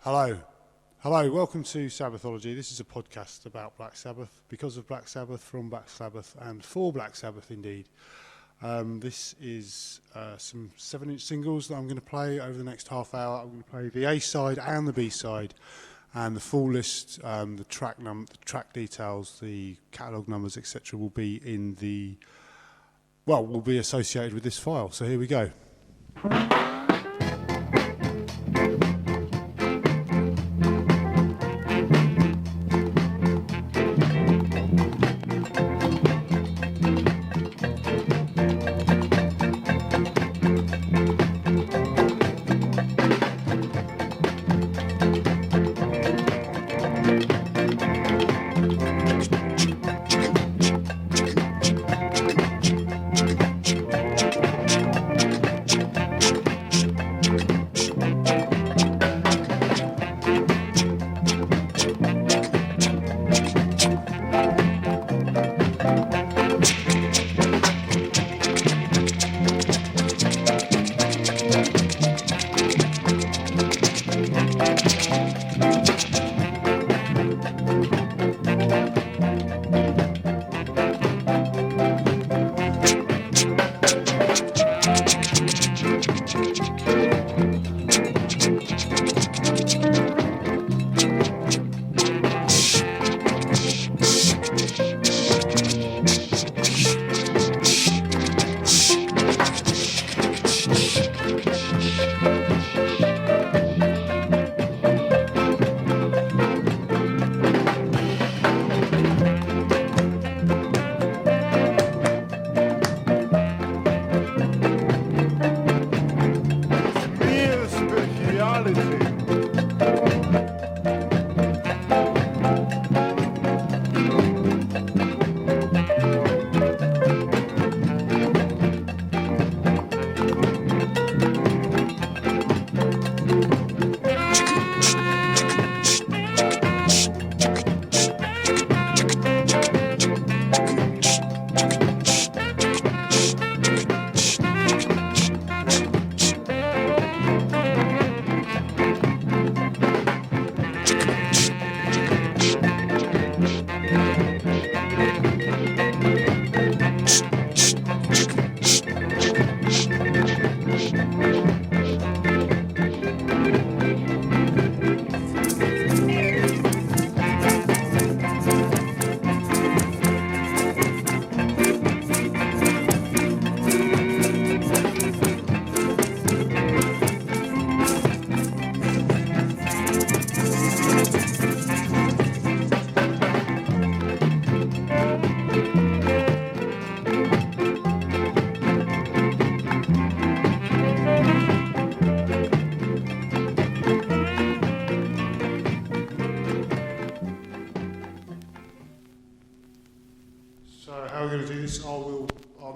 Hello. Hello, welcome to Sabbathology. This is a podcast about Black Sabbath, because of Black Sabbath, from Black Sabbath, and for Black Sabbath indeed. This is some 7-inch singles that I'm going to play over the next half hour. I'm going to play the A-side and the B-side, and the full list, the track details, the catalogue numbers, etc. will be in the, will be associated with this file. So here we go.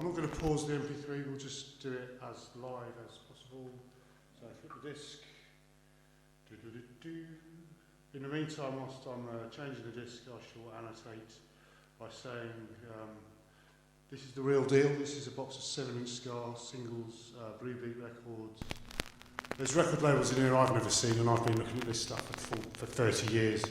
I'm not going to pause the MP3, we'll just do it as live as possible. So flip the disc. In the meantime, whilst I'm changing the disc, I shall annotate by saying this is the real deal. This is a box of 7-inch Ska singles, Blue Beat records. There's record labels in here I've never seen, and I've been looking at this stuff for 30 years.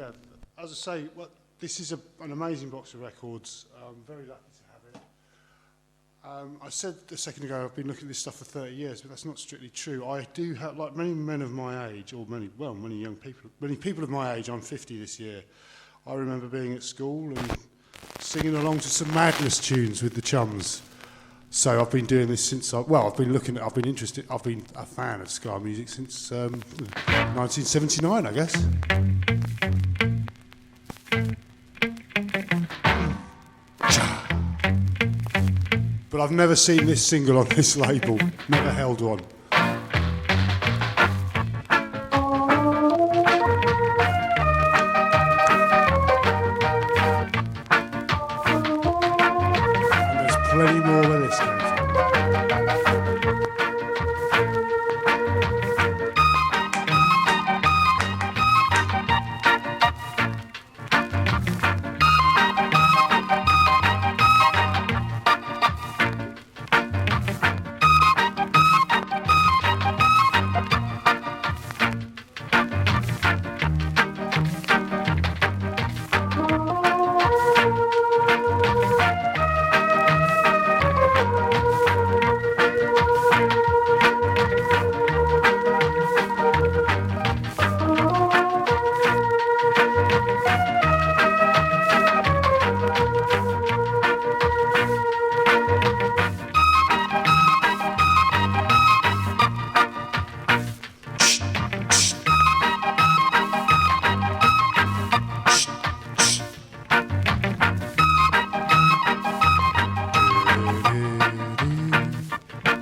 Yeah, as I say, this is an amazing box of records. I'm very lucky to have it. I said a second ago I've been looking at this stuff for 30 years, but that's not strictly true. I do have, like many men of my age, or many young people, many people of my age, I'm 50 this year, I remember being at school and singing along to some Madness tunes with the chums. So I've been doing this since I've been a fan of ska music since 1979, I guess. But I've never seen this single on this label, never held one. And there's plenty more where this came from.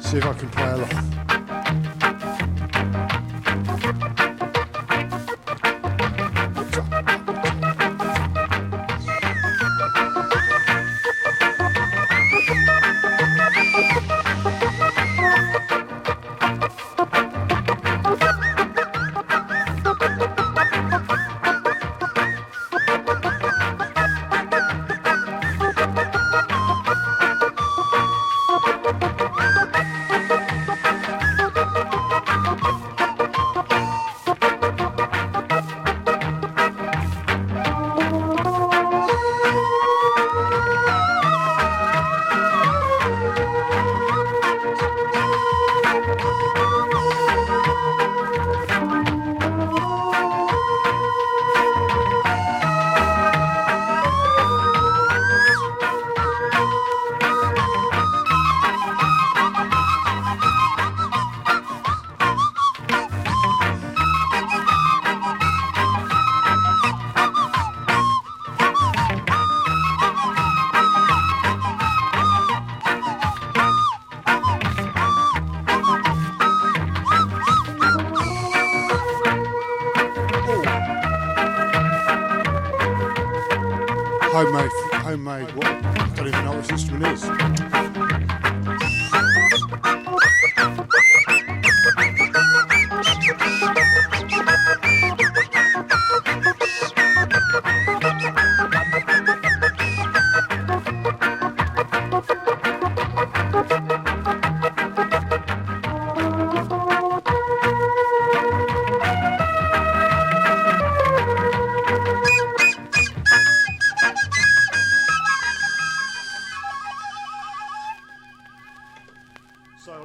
See if I can play along. Homemade, what? I don't even know what this instrument is.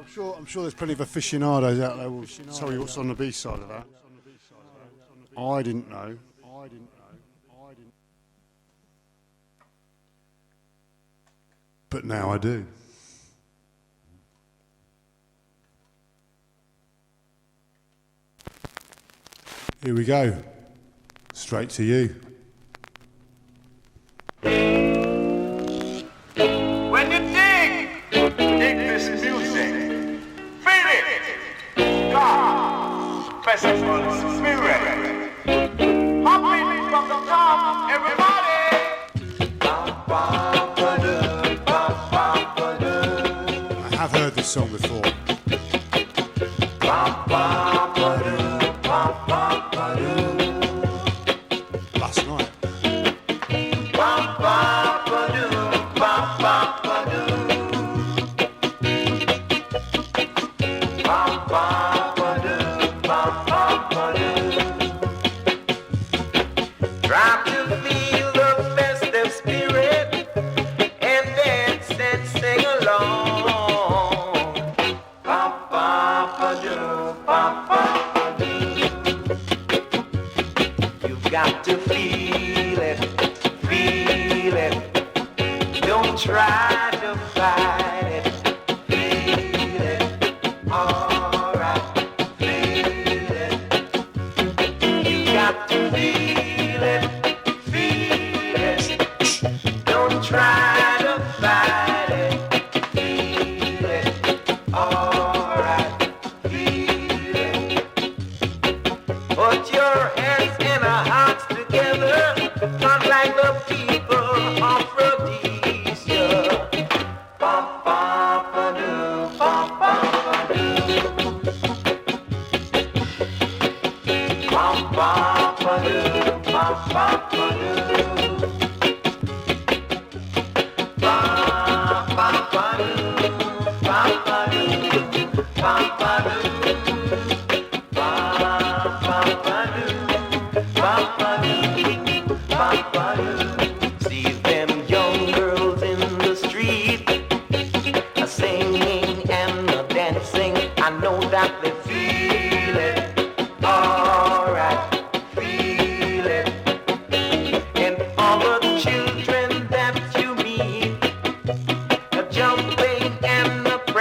So I'm sure there's plenty of aficionados out there who will tell you what's on the B-side of that. I didn't know. But now I do. Here we go. Straight to you. When you dig this music, feel it. God, festival spirit. Hopping from the top, everybody. I have heard this song before. Last night.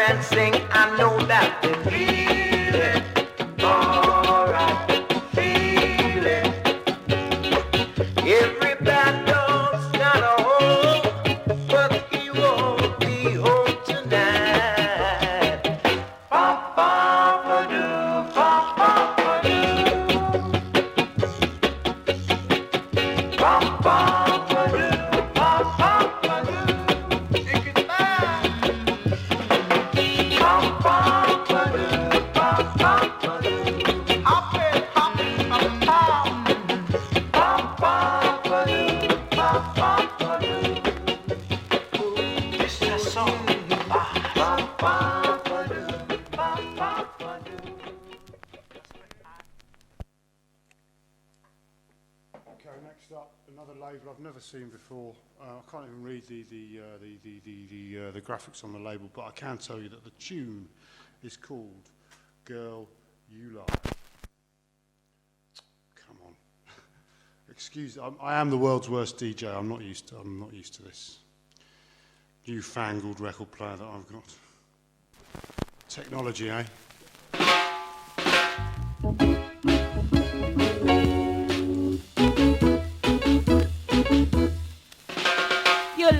and sing, I know that they feel it. Alright, feel it. Every bad dog's got a home, but he won't be home tonight. Bum, bum, ba-doo, bum, bum, ba-doo. Bum, bum, ba-doo, bum, bum, ba-doo. Take it back. Bum, bum, ba-doo, bum, bum, ba-doo. Hop it, hop it, bum, bum. Bum, bum, ba-doo, bum, bum, ba-doo. This is a song. Bum, bum, ba-doo, bum, bum, ba-doo. Okay, next up, another label I've never seen before. I can't even read the graphics on the label, but I can tell you that the tune is called "Girl You Lie." Come on, excuse. I am the world's worst DJ. I'm not used to this newfangled record player that I've got. Technology, eh? You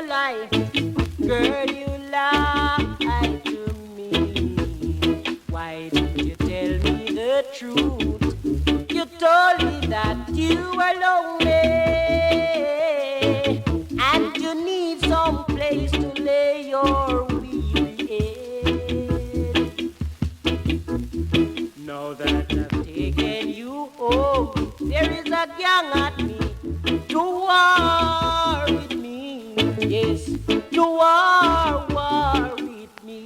lie, girl, you lie to me. Why didn't you tell me the truth? You told me that you were lonely and you need some place to lay your weary head. Now that I've taken you home, there is a gang at me to war with me, yes, to war with me,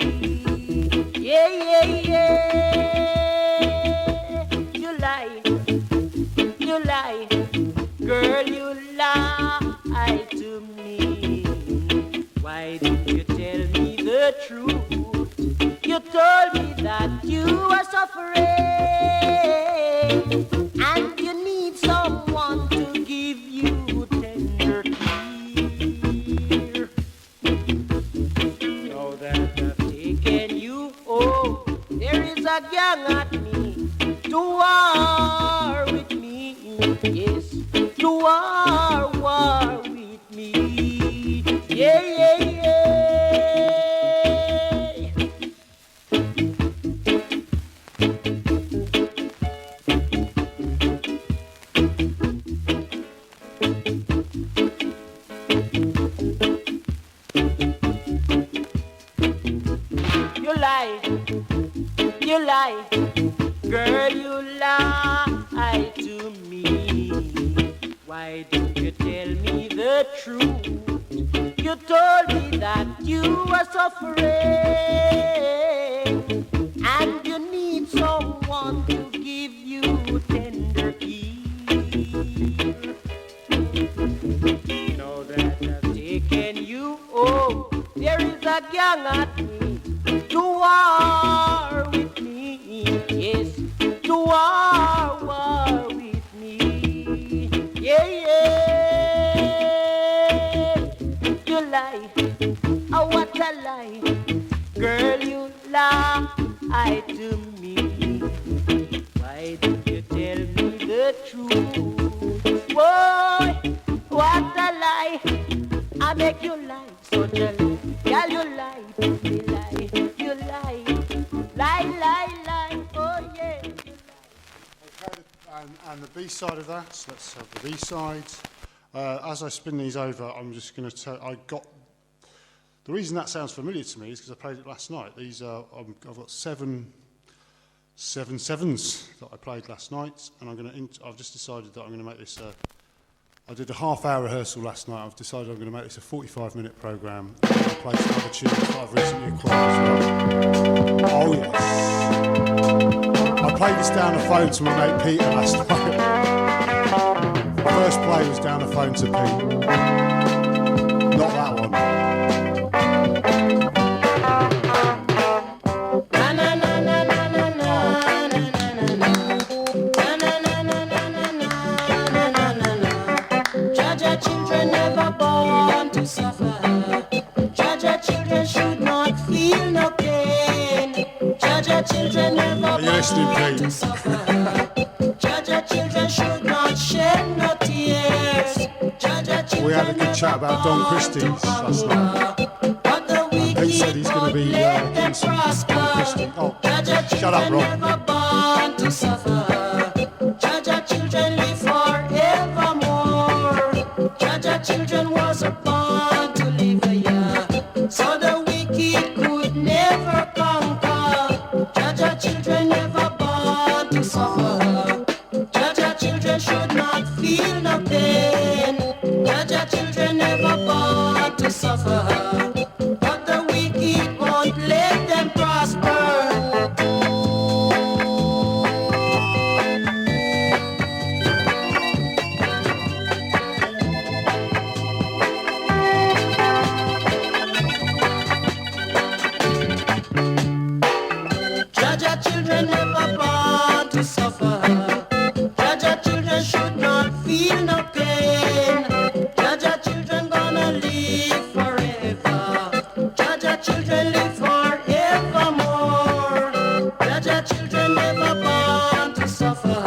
yeah, yeah, yeah. You lie, girl, you lie to me. Why didn't you tell me the truth? You told me that you are suffering and you need someone to give you tender care. Now that I've taken you home, there is a gang at me to war with me, yes, to war with me, yeah, yeah, yeah. You lie, girl, you lie to me. Why didn't you tell me the truth? You told me that you were suffering and you need someone to give you tender care. Now that I've taken you home, there is a gang at me to war with me, yes, to war with me, yeah, yeah. You lie, oh what a lie, girl, you lie to me. Why didn't you tell me the truth? Boy, what a lie, I make you lie, such a lie, girl, you lie, me lie. You lie, oh yeah. Okay, and the B-side of that, so let's have the B-sides. As I spin these over, I'm just going to tell, the reason that sounds familiar to me is because I played it last night. These are, I've got seven sevens that I played last night, and I've just decided that I'm going to make this I did a half-hour rehearsal last night. I've decided I'm going to make this a 45-minute programme. I'm going to play some other tunes that I've recently acquired as well. Oh, yes. I played this down the phone to my mate Peter last night. First play was down the phone to Pete. Not that one. Children never born to suffer. Children should not listening, Pete. Jaja children should not shed no tears. Jaja children We had a good chat about Don Christie's last night. but the Pete said he's going to be getting some Don Christie. Oh, shut up, Rob. never born to suffer. Jaja children live forevermore. Jaja children was born to live a year, so the wicked could never conquer. Jaja children never born to suffer. Jaja children should not feel no pain. Jaja children never born to suffer. But the wicked won't let them prosper. Jaja children never born to suffer. Jaja children should not feel no pain. Jaja children gonna live forever. Jaja children live forevermore. Jaja children never born to suffer.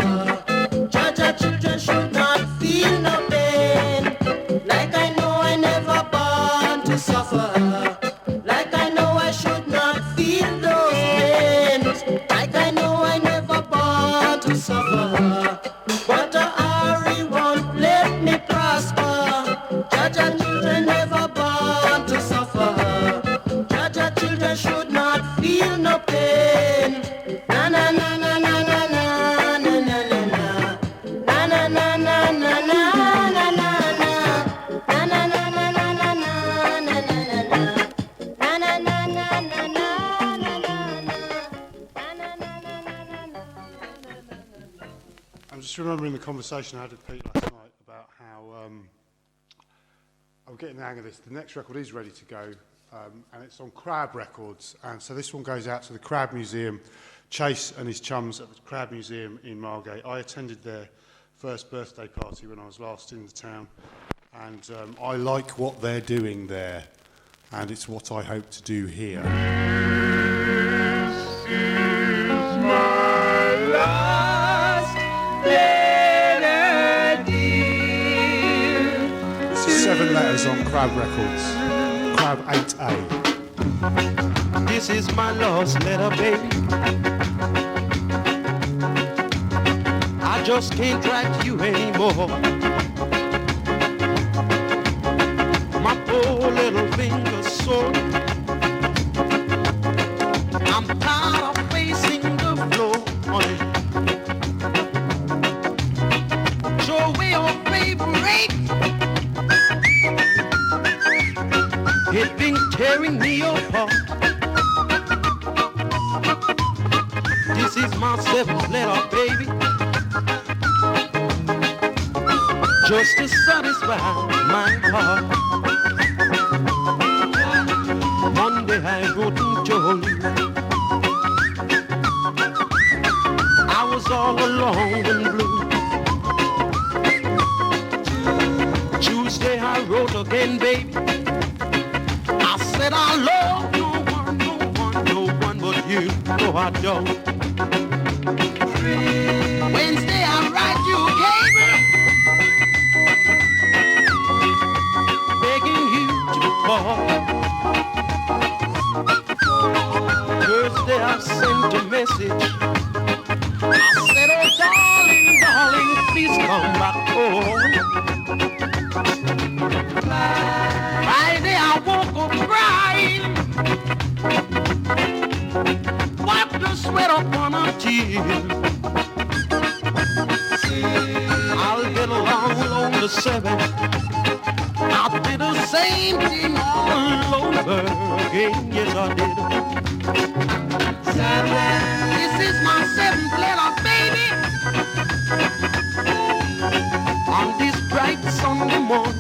Jaja children should not feel no pain. Like I know I never born to suffer. Like I know I should not feel those pains. Like I know I never born to suffer. But the Ari won't let me prosper. Jaja children never born to suffer. Jaja children should not feel no pain. Na na na na na na na na na na na na na na na na na na na I'm just remembering the conversation I had with Pete last night about how I'm getting the hang of this. The next record is ready to go, and it's on Crab Records. And so this one goes out to the Crab Museum. Chase and his chums at the Crab Museum in Margate. I attended their first birthday party when I was last in the town, and I like what they're doing there, and it's what I hope to do here. This is 7 letters on Crab Records. Crab 8A. This is my lost letter, baby. I just can't write you anymore. My poor little finger's sore. I'm tired of facing the floor on it. Show away your favorite. It's been tearing me apart. This is my 7th letter, baby. Just to satisfy my heart. One day I wrote and told you I was all alone and blue. Tuesday I wrote again, baby. I said I love no one but you. No, I don't. Wednesday I write you, Gabriel, begging you to call. Thursday I sent a message. I said, oh darling, darling, please come back home. Friday I woke up crying, wiped the sweat upon a tear. I'll get along on the 7th. I'll do the same thing all over again. Yes, I did. This is my 7th letter, baby. On this bright Sunday morning,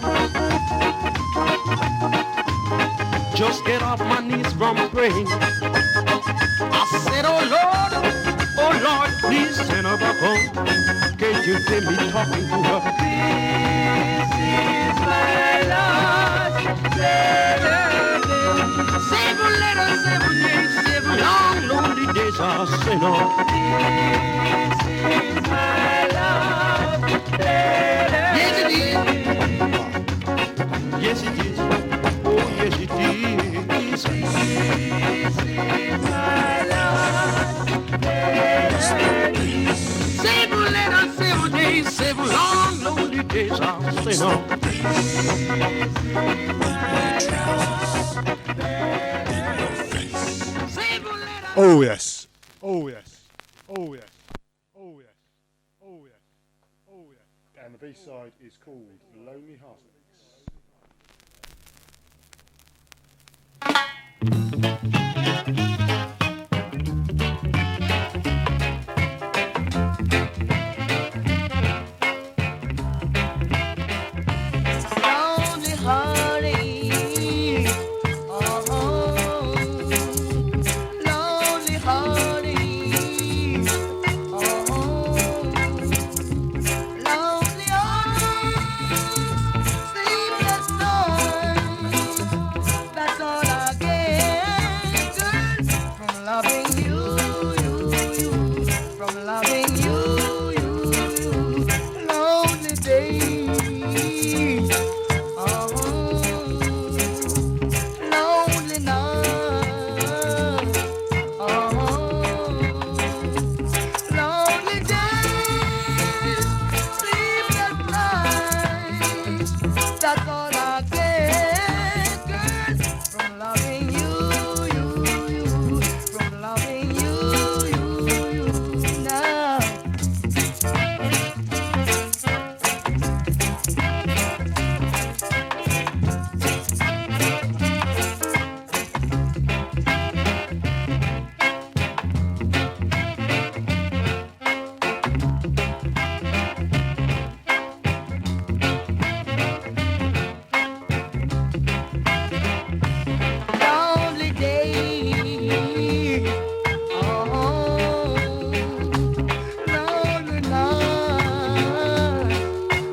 just get off my knees from praying. I said, oh Lord, please send her back home. Can't you hear me talking to her? This is my last letter. 7 letters, 7 days, 7 long lonely days I a sinner. This is my love letter. Yes, it is. Yes, it is. Oh, yes, it is. This is my love letter. Several letters, several days, several long, lonely days, a sinner. Oh yes, oh yes, oh yes, oh yes, oh yes, oh yes. And the B-side is called Lonely Hearts. Lonely heartache, oh, lonely heartache, oh, lonely heartache, sleepless nights. That's all I get, girl, from loving you, from loving you, lonely days. Oh, lonely night. Oh, lonely days, sleepless nights. That's all I get, girl, from loving you, from loving you now. Lonely day, oh, lonely night,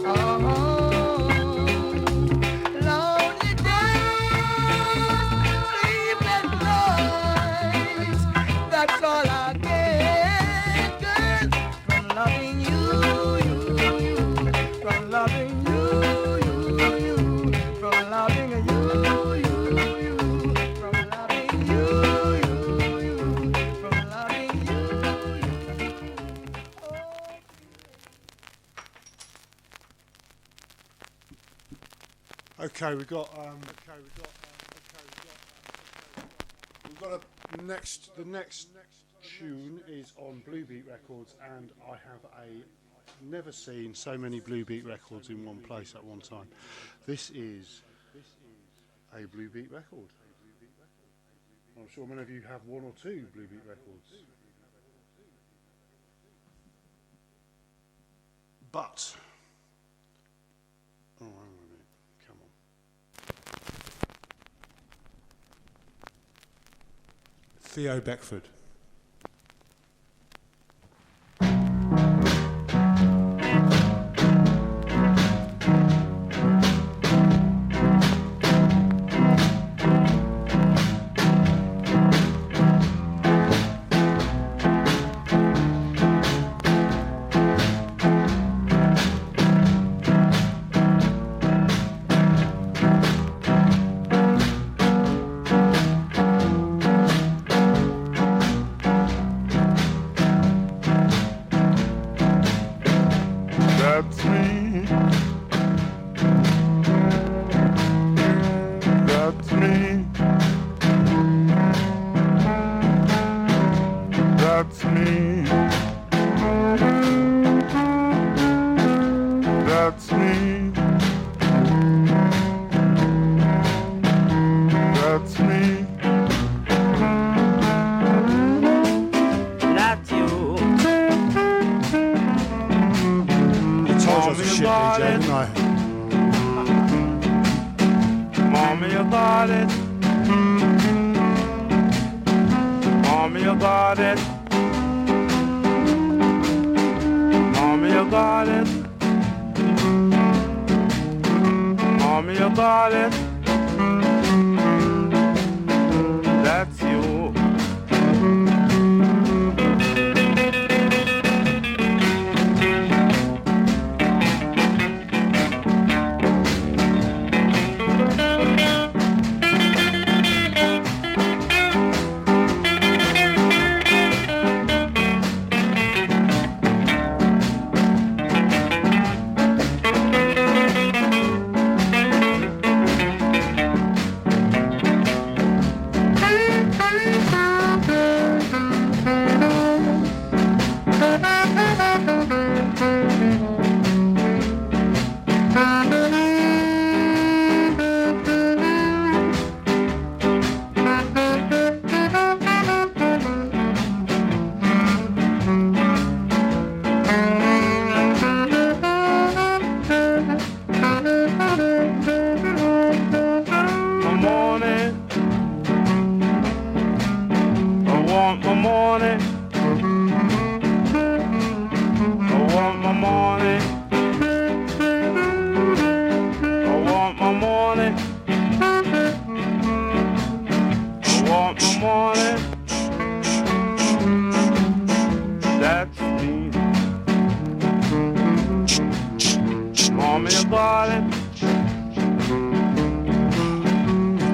oh, lonely days, sleepless nights. That's all I get, girl, from loving you, from loving you, from loving you. From loving you, from loving you. Okay, we've got the next tune is on Blue Beat Records, and I have never seen so many Blue Beat records in one place at one time. This is a Blue Beat record. I'm sure many of you have one or two Blue Beat records. But hang on a minute. Come on. Theo Beckford. That's me. That's me. That's me. That's me. That's me. That's you. I told you I was a shit DJ, didn't I? Mommy, you got it. Mommy, you got it. Mommy, you got it. Mommy, you got it. That's you. my morning. I want my morning. I want my morning. I want my morning. That's me. Mommy, you got it.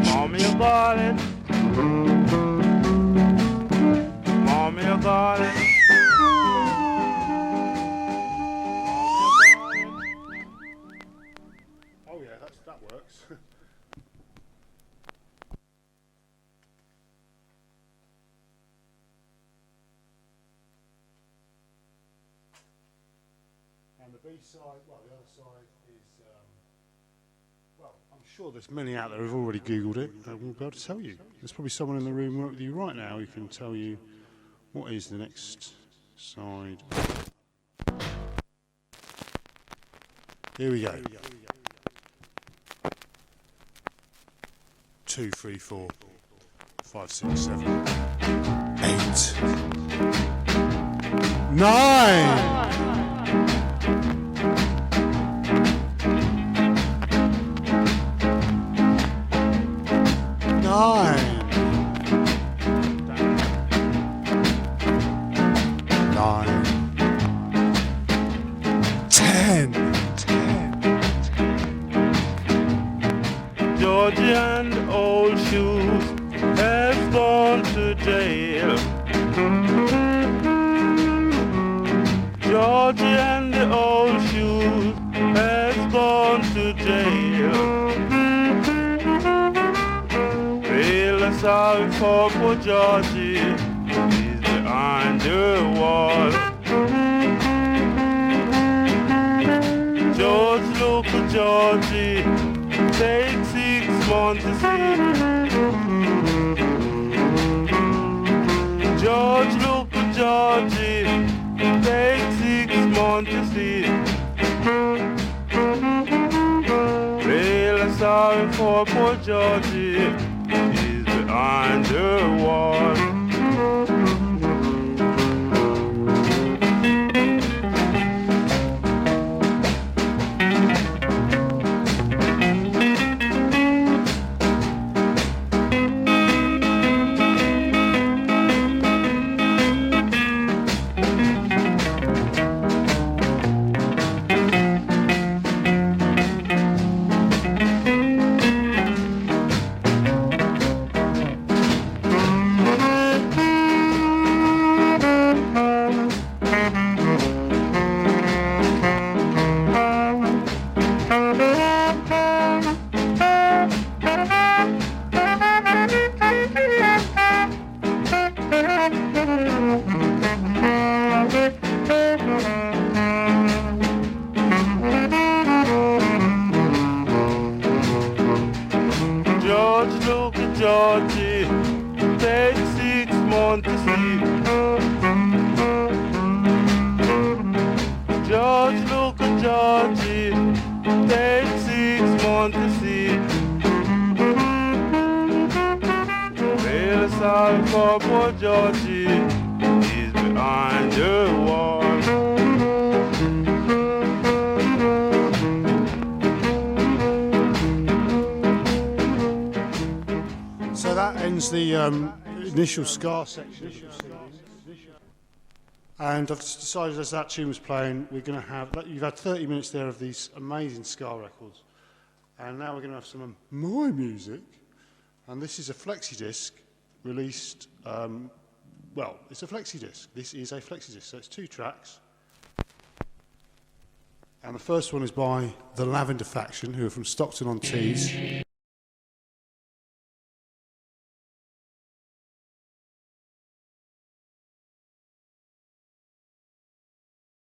Mommy, you got it. Mommy, you got it. Oh yeah, that works. And the B-side, well, the other side is, well, I'm sure there's many out there who've already Googled it and will be able to tell you. There's probably someone in the room with you right now who can tell you what is the next side. Here we go. 2, 3, 4, 5, 6, 7, 8, 9. Georgie and old shoes has gone to jail. Georgie and the old shoes has gone to jail. Feel sorry for poor Georgie, he's behind the wall. George, look at Georgie, take 6 months to see. George, look at Georgie, take 6 months to see. Really sorry for poor Georgie, he's behind the wall. Georgie, take 6 months to see. George, look at Georgie, take 6 months to see. Really sorry for poor Georgie, he's behind the wall. So that ends the initial ska section. And I've just decided as that tune was playing, we're going to have, you've had 30 minutes there of these amazing ska records. And now we're going to have some of my music. And this is a flexi disc released, well, it's a flexi disc. This is a flexi disc, so it's 2 tracks. And the first one is by the Lavender Faction, who are from Stockton-on-Tees.